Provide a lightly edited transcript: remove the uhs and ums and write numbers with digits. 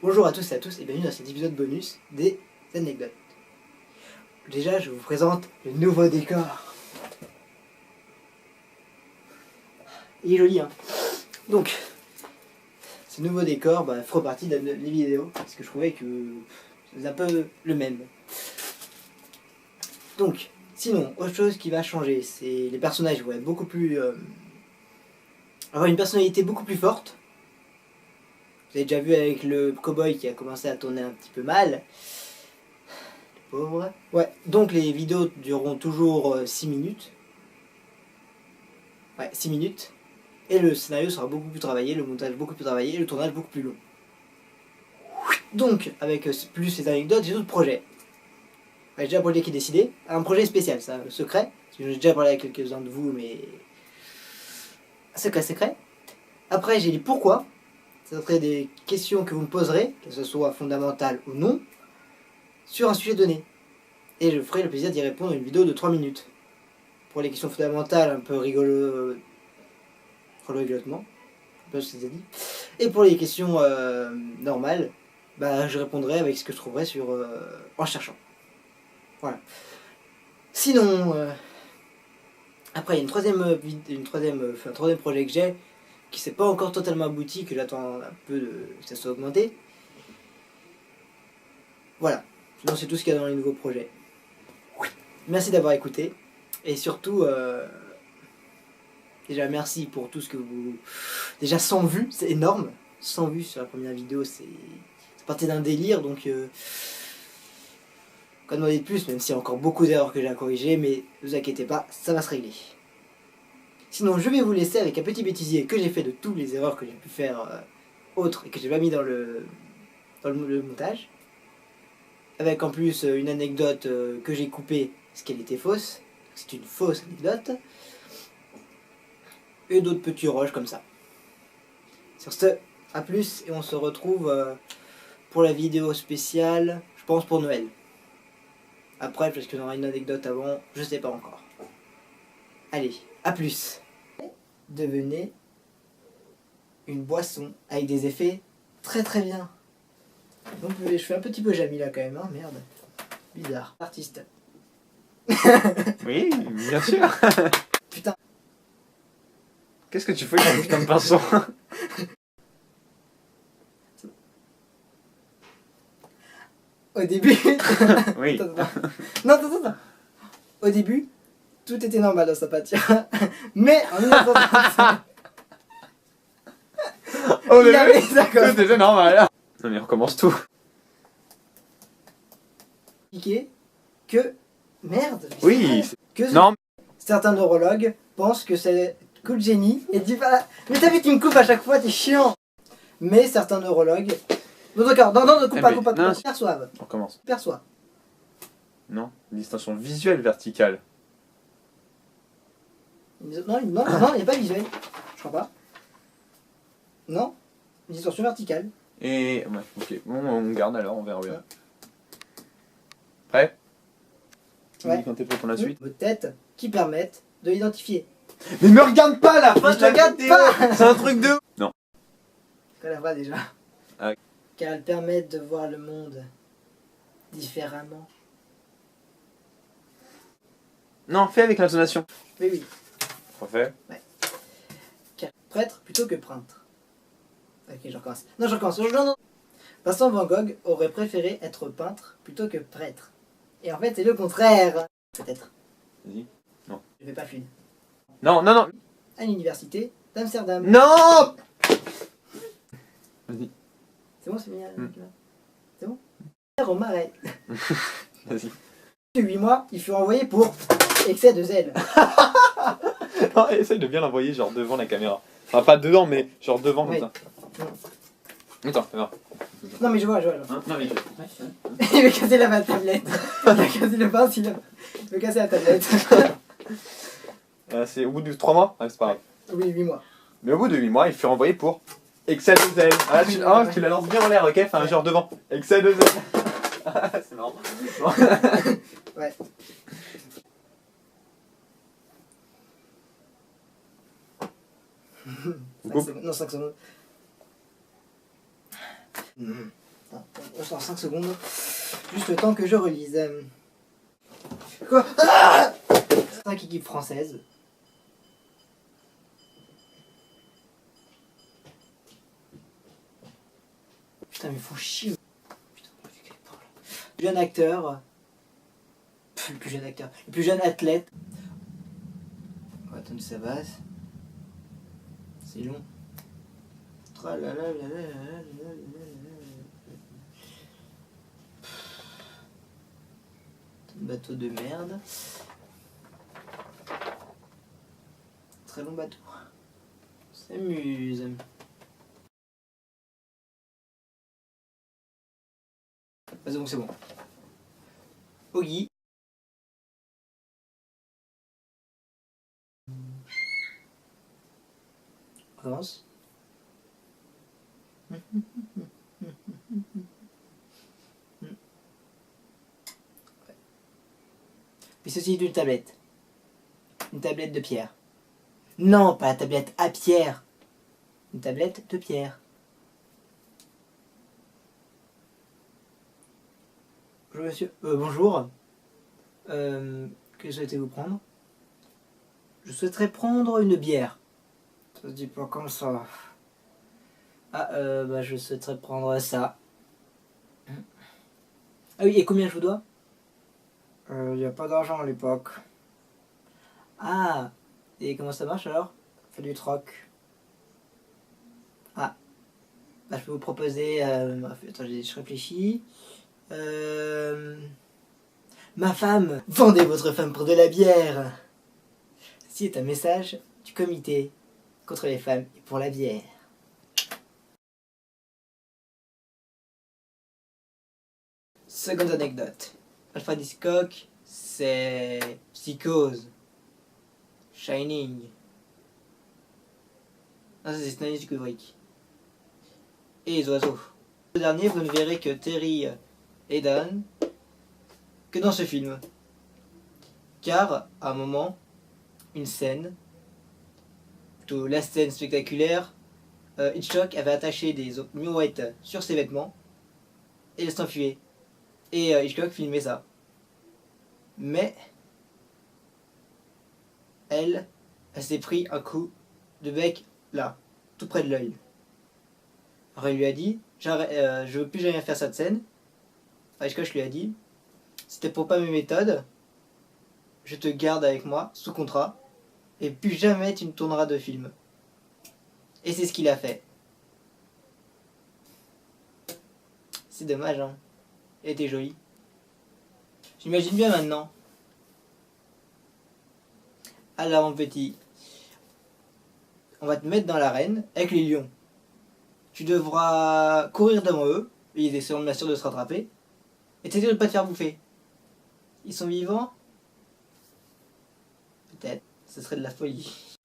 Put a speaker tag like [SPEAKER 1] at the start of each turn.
[SPEAKER 1] Bonjour à tous et à tous et bienvenue dans cet épisode bonus des anecdotes. Déjà, je vous présente le nouveau décor. Il est joli, hein. Donc, ce nouveau décor fera partie des vidéos parce que je trouvais que c'est un peu le même. Donc, sinon, autre chose qui va changer, c'est les personnages vont être beaucoup plus... avoir une personnalité beaucoup plus forte. Vous avez déjà vu avec le cowboy qui a commencé à tourner un petit peu mal. Pauvre. Ouais, donc les vidéos dureront toujours 6 minutes. Ouais, 6 minutes. Et le scénario sera beaucoup plus travaillé, le montage beaucoup plus travaillé, et le tournage beaucoup plus long. Donc, avec plus les anecdotes, j'ai d'autres projets. Ouais, j'ai déjà un projet qui est décidé. Un projet spécial, ça, secret. Parce que j'ai déjà parlé avec quelques-uns de vous, mais... Secret. Après, j'ai dit pourquoi. Ça serait des questions que vous me poserez, que ce soit fondamentales ou non, sur un sujet donné. Et je ferai le plaisir d'y répondre une vidéo de 3 minutes. Pour les questions fondamentales, un peu rigolotement. Je sais pas ce que ça dit. Et pour les questions normales, je répondrai avec ce que je trouverai en cherchant. Voilà. Sinon, après, il y a un troisième projet que j'ai, qui s'est pas encore totalement abouti, que j'attends un peu que ça soit augmenté. Voilà. Sinon, c'est tout ce qu'il y a dans les nouveaux projets. Merci d'avoir écouté. Et surtout, déjà merci pour tout ce que vous... Déjà 100 vues, c'est énorme. 100 vues sur la première vidéo, c'est parti d'un délire, donc... Quand demander de plus, même s'il y a encore beaucoup d'erreurs que j'ai à corriger, mais ne vous inquiétez pas, ça va se régler. Sinon, je vais vous laisser avec un petit bêtisier que j'ai fait de toutes les erreurs que j'ai pu faire autres et que j'ai pas mis dans le montage. Avec en plus une anecdote que j'ai coupée parce qu'elle était fausse. C'est une fausse anecdote. Et d'autres petits rushs comme ça. Sur ce, à plus et on se retrouve pour la vidéo spéciale, je pense pour Noël. Après, parce qu'on aura une anecdote avant, je sais pas encore. Allez, à plus. Devenez une boisson avec des effets très très bien. Donc je fais un petit peu Jamila quand même, hein, merde. Bizarre. Artiste.
[SPEAKER 2] Oui, bien sûr.
[SPEAKER 1] Putain.
[SPEAKER 2] Qu'est-ce que tu fais avec un putain de pinceau?
[SPEAKER 1] Au début...
[SPEAKER 2] Oui.
[SPEAKER 1] Attends. Au début, tout était normal dans sa pâture. Mais en 1935...
[SPEAKER 2] Oh,
[SPEAKER 1] il avait ça comme...
[SPEAKER 2] tout était normal. Non mais on recommence tout.
[SPEAKER 1] Que... Merde.
[SPEAKER 2] Oui.
[SPEAKER 1] Que
[SPEAKER 2] Non.
[SPEAKER 1] certains neurologues pensent que c'est cool génie et disent pas... Mais t'as vu, tu me coupes à chaque fois, t'es chiant. Mais certains neurologues... Non, d'accord, non, coupe pas. Perçoivent.
[SPEAKER 2] On recommence.
[SPEAKER 1] Perçoivent.
[SPEAKER 2] Non. Distinction visuelle verticale.
[SPEAKER 1] Non, il n'y a pas visuel. Je crois pas. Non. Une distorsion verticale.
[SPEAKER 2] Et... Ouais, ok. Bon, on garde alors, on verra bien. Prêt?
[SPEAKER 1] Ouais.
[SPEAKER 2] Quand t'es prêt pour la suite.
[SPEAKER 1] Vos têtes qui permettent de l'identifier.
[SPEAKER 2] Mais me regarde pas la fin
[SPEAKER 1] je te regarde pas.
[SPEAKER 2] C'est un truc de... Non.
[SPEAKER 1] Quoi la voix déjà?
[SPEAKER 2] Ah.
[SPEAKER 1] Car elles permettent de voir le monde différemment.
[SPEAKER 2] Non, fais avec l'intonation.
[SPEAKER 1] Oui.
[SPEAKER 2] Refais.
[SPEAKER 1] Ouais. Car prêtre plutôt que peintre. Ok, je recommence. Non. Vincent Van Gogh aurait préféré être peintre plutôt que prêtre. Et en fait, c'est le contraire. Peut-être.
[SPEAKER 2] Vas-y. Non.
[SPEAKER 1] Je fais pas fluide.
[SPEAKER 2] Non.
[SPEAKER 1] À l'université d'Amsterdam.
[SPEAKER 2] Non. Vas-y.
[SPEAKER 1] C'est bon, c'est bien. C'est bon. Au marais.
[SPEAKER 2] Vas-y.
[SPEAKER 1] De 8 mois, il fut renvoyé pour excès de zèle.
[SPEAKER 2] Non, essaye de bien l'envoyer genre devant la caméra. Enfin, pas dedans, mais genre devant comme
[SPEAKER 1] Oui.
[SPEAKER 2] ça. Attends, non.
[SPEAKER 1] Non, mais je vois.
[SPEAKER 2] Hein, non, mais
[SPEAKER 1] Il veut casser la tablette. Il a cassé le pince, il veut casser la tablette.
[SPEAKER 2] c'est au bout de 3 mois? Ouais, c'est pas grave.
[SPEAKER 1] Oui, 8 mois.
[SPEAKER 2] Mais au bout de 8 mois, il fut renvoyé pour excès de zèle. Ah, tu la lances bien en l'air, ok? Enfin, genre devant. Excès de zèle. C'est marrant.
[SPEAKER 1] Ouais.
[SPEAKER 2] On coupe?
[SPEAKER 1] Non, 5 secondes. Dans 5 secondes. Juste le temps que je relise. Quoi? 5 équipes françaises. Putain, mais ils font chier. Putain, le jeune acteur. Le plus jeune acteur. Le plus jeune athlète. On va attendre que ça passe. C'est long. Bateau de merde. Très long bateau. On s'amuse. Ah, c'est bon. Oggy. On commence. Puis ceci est une tablette. Une tablette de pierre. Non, pas la tablette à pierre. Une tablette de pierre. Bonjour monsieur. Bonjour. Que souhaitez-vous prendre? Je souhaiterais prendre une bière. Ça se dit pas comme ça. Ah, bah je souhaiterais prendre ça. Ah oui, et combien je vous dois? Y a pas d'argent à l'époque. Ah, et comment ça marche alors? Fait du troc. Ah, bah je peux vous proposer... attendez, je réfléchis. Ma femme, vendez votre femme pour de la bière. Ceci est un message du comité contre les femmes et pour la bière. Seconde anecdote. Alfred Hitchcock, c'est Psychose, Shining. Ah, ça c'est Stanley Kubrick. Et les oiseaux. Le dernier, vous ne verrez que Terry Hayden que dans ce film. Car, à un moment, une scène, plutôt la scène spectaculaire, Hitchcock avait attaché des mirouettes sur ses vêtements et il s'enfuyait. Et Hitchcock filmait ça. Mais elle s'est pris un coup de bec là, tout près de l'œil. Alors il lui a dit, je veux plus jamais faire cette scène. Hitchcock lui a dit, c'était pour pas mes méthodes, je te garde avec moi, sous contrat, et plus jamais tu ne tourneras de film. Et c'est ce qu'il a fait. C'est dommage, hein. Elle était jolie. J'imagine bien maintenant. Alors mon petit, on va te mettre dans l'arène avec les lions. Tu devras courir devant eux, et ils essaieront bien sûr de se rattraper, et t'essayer de ne pas te faire bouffer. Ils sont vivants? Peut-être, ce serait de la folie.